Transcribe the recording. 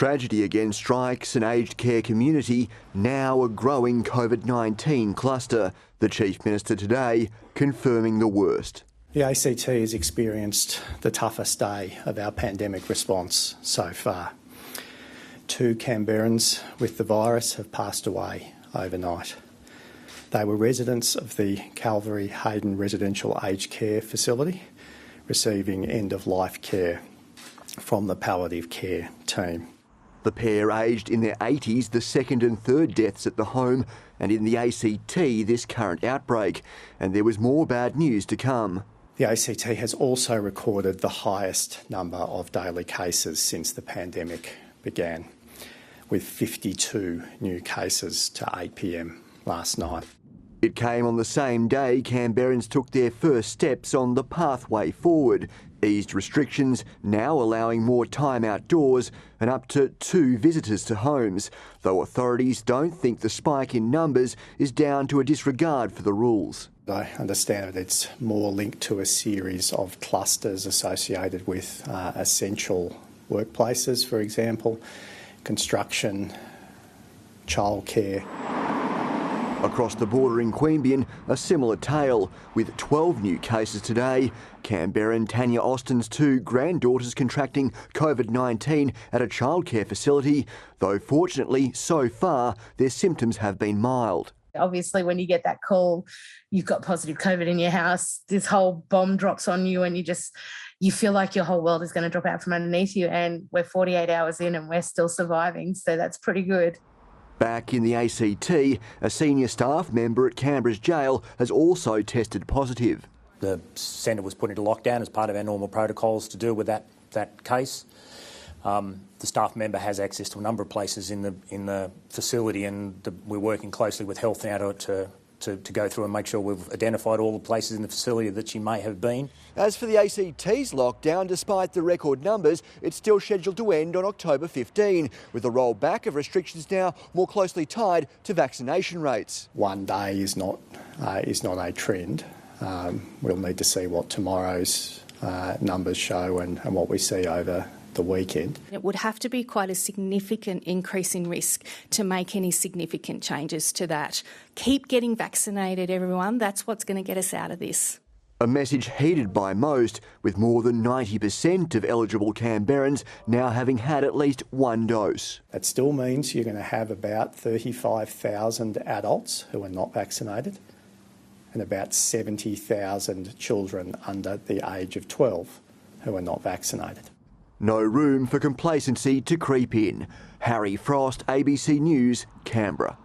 Tragedy again strikes an aged care community, now a growing COVID-19 cluster. The Chief Minister today confirming the worst. The ACT has experienced the toughest day of our pandemic response so far. 2 Canberrans with the virus have passed away overnight. They were residents of the Calvary Hayden Residential Aged Care Facility, receiving end-of-life care from the palliative care team. The pair aged in their 80s, the second and third deaths at the home, and in the ACT this current outbreak. And there was more bad news to come. The ACT has also recorded the highest number of daily cases since the pandemic began, with 52 new cases to 8 p.m. last night. It came on the same day Canberrans took their first steps on the pathway forward. Eased restrictions, now allowing more time outdoors and up to 2 visitors to homes, though authorities don't think the spike in numbers is down to a disregard for the rules. I understand that it's more linked to a series of clusters associated with essential workplaces, for example, construction, childcare. Across the border in Queanbeyan, a similar tale, with 12 new cases today. Canberran Tanya Austin's 2 granddaughters contracting COVID-19 at a childcare facility, though fortunately, so far, their symptoms have been mild. Obviously, when you get that call, you've got positive COVID in your house, this whole bomb drops on you and you feel like your whole world is going to drop out from underneath you, and we're 48 hours in and we're still surviving, so that's pretty good. Back in the ACT, a senior staff member at Canberra's jail has also tested positive. The centre was put into lockdown as part of our normal protocols to deal with that case. The staff member has access to a number of places in the facility, and we're working closely with Health now to go through and make sure we've identified all the places in the facility that she may have been. As for the ACT's lockdown, despite the record numbers, it's still scheduled to end on October 15, with the rollback of restrictions now more closely tied to vaccination rates. One day is not a trend. We'll need to see what tomorrow's numbers show and what we see over the weekend. It would have to be quite a significant increase in risk to make any significant changes to that. Keep getting vaccinated, everyone. That's what's going to get us out of this. A message heeded by most, with more than 90% of eligible Canberrans now having had at least 1 dose. That still means you're going to have about 35,000 adults who are not vaccinated and about 70,000 children under the age of 12 who are not vaccinated. No room for complacency to creep in. Harry Frost, ABC News, Canberra.